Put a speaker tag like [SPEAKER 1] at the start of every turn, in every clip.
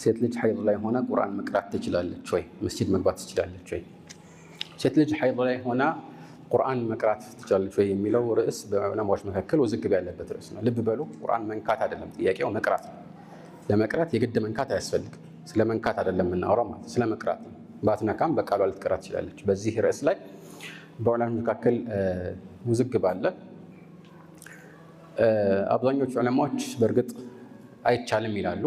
[SPEAKER 1] ሴት ልጅ ሐይድ ላይ ሆና ቁርአን መቅራት ትችላለች ወይ? መስጂድ መግባት ትችላለች ወይ? ሴት ልጅ ሐይድ ላይ ሆና ቁርአን መቅራት ትችላለች ወይ የሚለው ርዕስ በዑለማዎች መካከል ውዝግብ ያለበት ርዕስ ነው። ልብ በሉ፣ ቁርአን መንካት አይደለም ጥያቄው፣ መቅራት ነው። ለመቅራት የግድ መንካት አያስፈልግም። ስለ መንካት አይደለም የምናወራው ማለት ስለ መቅራት ነው። ባትነካም በቃሏ ልትቀራ ትችላለች። በዚህ ርዕስ ላይ በዑለማዎች መካከል ውዝግብ አለ። አብዛኞቹ ዑለማዎች በእርግጥ አይቻልም ይላሉ።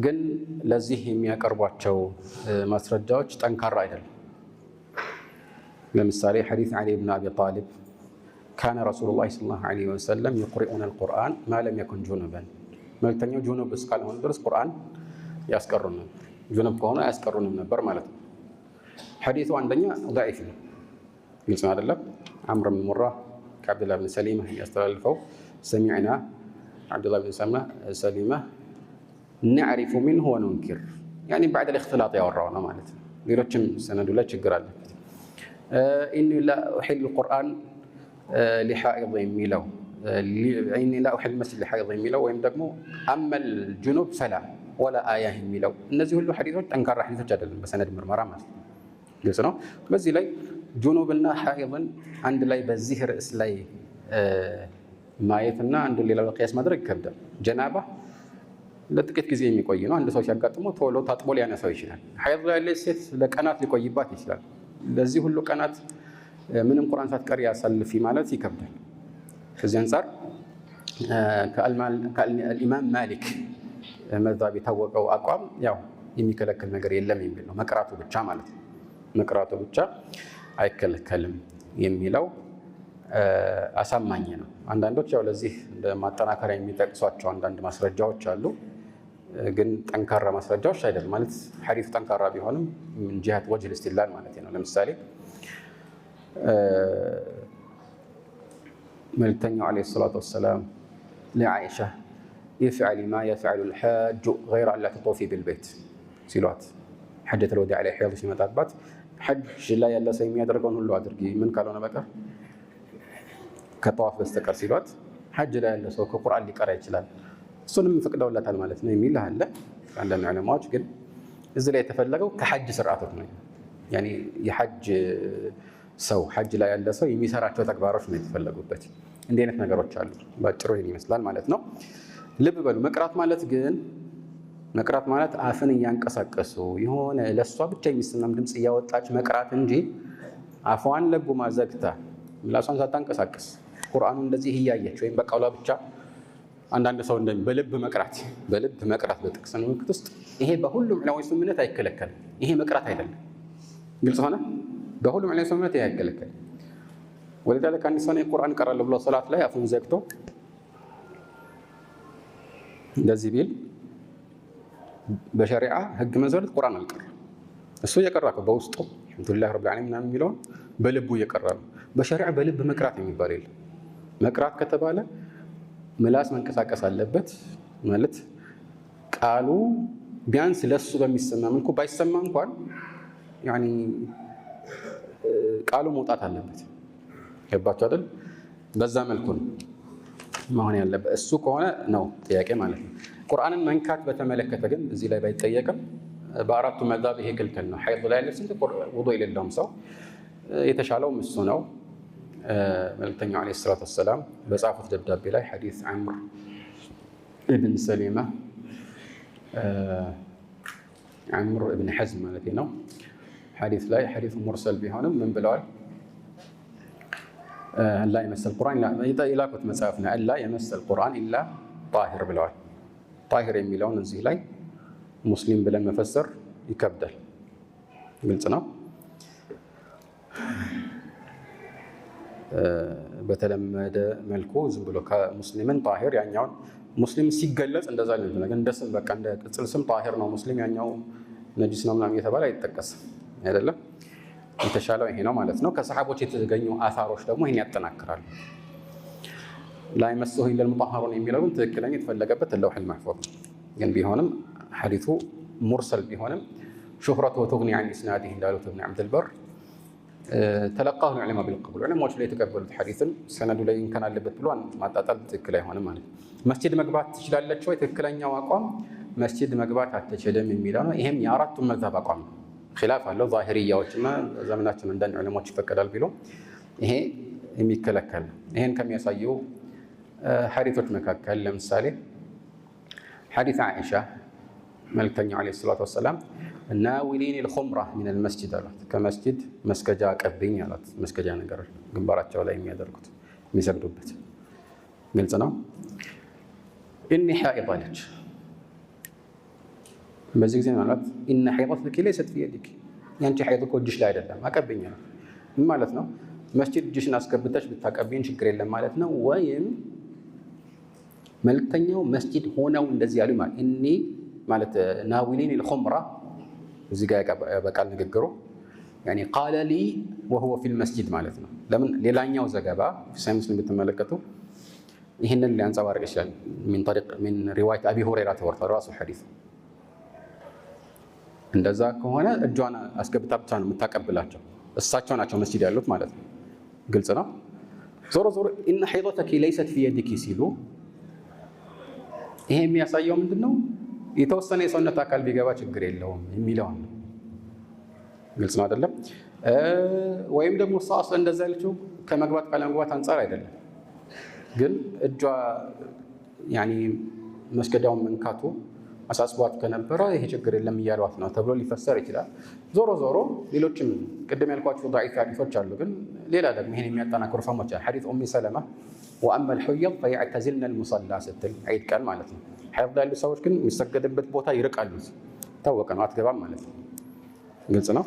[SPEAKER 1] ግን ለዚህ የሚያቀርቧቸው ማስረጃዎች ጠንካራ አይደለም። ለምሳሌ ሐዲስ ዓሊ ብን አቢ ጣሊብ ካነ ረሱሉላህ ሰለላሁ ዐለይሂ ወሰለም የቁሪኡነ አልቁርአን ማ ለም የኩን ጁኑበን፣ መልእክተኛው ጁኑብ እስካልሆኑ ድረስ ቁርአን ያስቀሩን ነበር። ጁኑብ ከሆነ አያስቀሩንም ነበር ማለት ነው። ሐዲሱ አንደኛ ضعيف ነው፣ ግልጽ ነው አይደለም። ዐምር ብን ሙራ ከዐብዱላህ ብን ሰሊማ ያስተላልፈው ሰሚዕና ዐብዱላህ ብን ሰሊማ ነዕሪፉ ሚንሁ ወኑንኪር፣ ያኒ ባዕድ ልእክትላጥ ያወራው ነው ማለት ነው። ሌሎችም ሰነዱ ላይ ችግር አለበት። ኢኒ ላ ኡሒል ቁርአን ሊሓኢድ የሚለው ኢኒ ላ ኡሒል መስጂድ ሊሓኢድ የሚለው ወይም ደግሞ አመል ጁኑብ ፈላ ወላ አያ የሚለው እነዚህ ሁሉ ሐዲሶች ጠንካራ ሐዲሶች አይደለም በሰነድ ምርመራ ማለት ነው። ግልጽ ነው። በዚህ ላይ ጁኑብና ሐኢድን አንድ ላይ በዚህ ርዕስ ላይ ማየትና አንዱን ሌላው ቅያስ ማድረግ ይከብዳል። ጀናባ ለጥቂት ጊዜ የሚቆይ ነው። አንድ ሰው ሲያጋጥመው ቶሎ ታጥቦ ሊያነሳው ይችላል። ሐይድ ላይ ያለች ሴት ለቀናት ሊቆይባት ይችላል። ለዚህ ሁሉ ቀናት ምንም ቁርአን ሳትቀሪ ያሳልፊ ማለት ይከብዳል። ከዚህ አንጻር ከአልኢማም ማሊክ መዛብ የታወቀው አቋም ያው የሚከለክል ነገር የለም የሚል ነው። መቅራቱ ብቻ ማለት ነው። መቅራቱ ብቻ አይከለከልም የሚለው አሳማኝ ነው። አንዳንዶች ያው ለዚህ እንደ ማጠናከሪያ የሚጠቅሷቸው አንዳንድ ማስረጃዎች አሉ። ግን ጠንካራ ማስረጃዎች አይደለም ማለት ሐዲሱ ጠንካራ ቢሆንም ምን ጂሃት ወጅህ ኢስቲድላል ማለት ነው። ለምሳሌ መልእክተኛው ዓለይሂ ሰላቱ ወሰላም ለዓኢሻ ኢፍዐሊ ማ የፍዐሉ ልሓጁ ገይረ አን ላ ተጡፊ ቢልበይት ሲሏት፣ ሐጀተል ወዲዕ ላይ ሐይድ ሲመጣባት ሐጅ ላይ ያለ ሰው የሚያደርገውን ሁሉ አድርጊ ምን ካልሆነ በቀር ከጠዋፍ በስተቀር ሲሏት፣ ሐጅ ላይ ያለ ሰው ከቁርአን ሊቀራ ይችላል እሱንም ፈቅደውላታል ማለት ነው የሚል አለ። አንዳንድ ዑለማዎች ግን እዚህ ላይ የተፈለገው ከሐጅ ስርዓቶች ነው። ያኒ የሐጅ ሰው ሐጅ ላይ ያለ ሰው የሚሰራቸው ተግባሮች ነው የተፈለጉበት። እንዲህ አይነት ነገሮች አሉ። ባጭሩ ይሄን ይመስላል ማለት ነው። ልብ በሉ። መቅራት ማለት አፍን እያንቀሳቀሱ የሆነ ለሷ ብቻ የሚሰማም ድምፅ እያወጣች መቅራት እንጂ አፏን ለጉማ ዘግታ ምላሷን ሳታንቀሳቀስ ቁርአኑ እንደዚህ እያየች ወይም በቃሏ ብቻ አንዳንድ ሰው በልብ መቅራት በጥቅስ ምልክት ውስጥ ይሄ በሁሉም ዑለማዎች ስምምነት አይከለከልም። ይሄ መቅራት አይደለም። ግልጽ ሆነ። በሁሉም ዑለማዎች ስምምነት ይሄ አይከለከልም። ወለذلك አንድ ሰው ቁርአን ቀራለሁ ብሎ ሶላት ላይ አፉን ዘግቶ እንደዚህ ቢል በሸሪዓ ህግ መሰረት ቁርአን አልቀራም። እሱ እየቀራ ነው በውስጡ አልሐምዱሊላህ ረብል ዓለሚን ምናምን የሚለውን በልቡ እየቀራ ነው። በሸሪዓ በልብ መቅራት የሚባል የለም። መቅራት ከተባለ ምላስ መንቀሳቀስ አለበት ማለት ቃሉ ቢያንስ ለሱ በሚሰማ መልኩ ባይሰማ እንኳን ያኒ ቃሉ መውጣት አለበት። ገባችሁ አይደል? በዛ መልኩ ነው መሆን ያለበት። እሱ ከሆነ ነው ጥያቄ ማለት ነው። ቁርአንን መንካት በተመለከተ ግን እዚህ ላይ ባይጠየቅም በአራቱ መዛብ ይሄ ክልክል ነው። ሐይድ ላይ ያለ ስንት ውዱእ የሌለውም ሰው የተሻለውም እሱ ነው። መልእክተኛው ዓለይሂ ሰላቱ ወሰላም በጻፉት ደብዳቤ ላይ ሐዲስ ዐምር ኢብን ሰሊማ ዐምር ኢብን ሐዝም ማለት ነው ሐዲስ ላይ ሐዲስ ሙርሰል ቢሆንም ምን ብለዋል? ላ የመሰል ቁርአን የላኩት መጽሐፍ ነው። ላ የመሰል ቁርአን ኢላ ጣሂር ብለዋል። ጣሂር የሚለውን እዚህ ላይ ሙስሊም ብለን መፈሰር ይከብዳል። ግልጽ ነው። በተለመደ መልኩ ዝም ብሎ ከሙስሊምን ጣሂር ያኛውን ሙስሊም ሲገለጽ እንደዛ ነው ነገር እንደ ስም በቃ እንደ ቅጽል ስም ጣሂር ነው ሙስሊም ያኛው ነጂስ ነው ምናምን እየተባለ አይጠቀስም አይደለም። የተሻለው ይሄ ነው ማለት ነው። ከሰሃቦች የተገኙ አሳሮች ደግሞ ይሄን ያጠናክራሉ። ላ የመሰሁ ኢለል ሙጠሀሩን የሚለው ትክክለኛ የተፈለገበት ለውሂል መሕፉዝ ግን ቢሆንም ሐዲሱ ሙርሰል ቢሆንም ሹህረቱ ተግኒ ዐን ኢስናዲህ እንዳሉት ኢብኑ ዐብዱል በር ተለቃሁ ዑለማ ቢልቀቡል ዑለማዎች ላይ የተቀበሉት ሐዲስን ሰነዱ ላይ እንከን አለበት ብሎ ማጣጣል ትክክል አይሆንም ማለት ነው። መስጂድ መግባት ትችላለች ወይ? ትክክለኛው አቋም መስጂድ መግባት አትችልም የሚለው ነው። ይሄም የአራቱም መዝሀብ አቋም ነው። ኺላፍ አለው። ዛሂርያዎችና ዘመናችን አንዳንድ ዑለማዎች ይፈቀዳል ቢሉ ይሄ የሚከለከል ነው። ይሄን ከሚያሳዩ ሐዲሶች መካከል ለምሳሌ ሐዲስ ዓኢሻ መልክተኛው ዓለይሂ ሰላቱ ወሰላም ናዊሊኒ ልኹምራ ሚነል መስጂድ አሏት። ከመስጂድ መስገጃ ቀብኝ አሏት። መስገጃ ነገር ግንባራቸው ላይ የሚያደርጉት የሚሰግዱበት ግልጽ ነው። ኢኒ ሓኢድ አለች። በዚህ ጊዜ ማለት ኢነ ሐይደተኪ ለይሰት ፊ የዲኪ፣ ያንቺ ሐይድ እኮ እጅሽ ላይ አይደለም አቀብኝ ነው። ምን ማለት ነው? መስጂድ እጅሽን አስገብተሽ ብታቀብኝ ችግር የለም ማለት ነው። ወይም መልክተኛው መስጂድ ሆነው እንደዚህ ያሉ ማለት እኒ ማለት ናዊሊን ልኹምራ እዚህ ጋር በቃል ንግግሩ ያኒ ቃለ ሊ ወሁወ ፊል መስጂድ ማለት ነው። ለምን ሌላኛው ዘገባ ሳይ ሙስሊም ብትመለከቱ ይህንን ሊያንጸባርቅ ይችላል። ሚን ሪዋየት አቢ ሁረይራ ተወርቷል ራሱ ሐዲስ። እንደዛ ከሆነ እጇን አስገብታ ብቻ ነው የምታቀብላቸው፣ እሳቸው ናቸው መስጂድ ያሉት ማለት ነው። ግልጽ ነው። ዞሮ ዞሮ ኢነ ሐይደተኪ ለይሰት ፊ የዲኪ ሲሉ ይሄ የሚያሳየው ምንድን ነው? የተወሰነ የሰውነት አካል ቢገባ ችግር የለውም የሚለውን ነው። ግልጽ ነው አይደለም? ወይም ደግሞ እሷ እንደዛ ያለችው ከመግባት ካለመግባት አንጻር አይደለም፣ ግን እጇ ያኒ መስገጃውን መንካቱ አሳስቧት ከነበረ ይሄ ችግር የለም እያሏት ነው ተብሎ ሊፈሰር ይችላል። ዞሮ ዞሮ ሌሎችም ቅድም ያልኳቸው ضعيف ሐዲሶች አሉ፣ ግን ሌላ ደግሞ ይሄን የሚያጠናክሩ ፈሞች አሉ። ሐዲስ ኡሚ ሰለማ ወአማ الحيض فيعتزلن المصلى ስትል ዒድ ቀን ማለት ነው። ሐይድ ያሉ ሰዎች ግን የሚሰገድበት ቦታ ይርቃሉ፣ ታወቀ ነው፣ አትገባም ማለት ነው። ግልጽ ነው።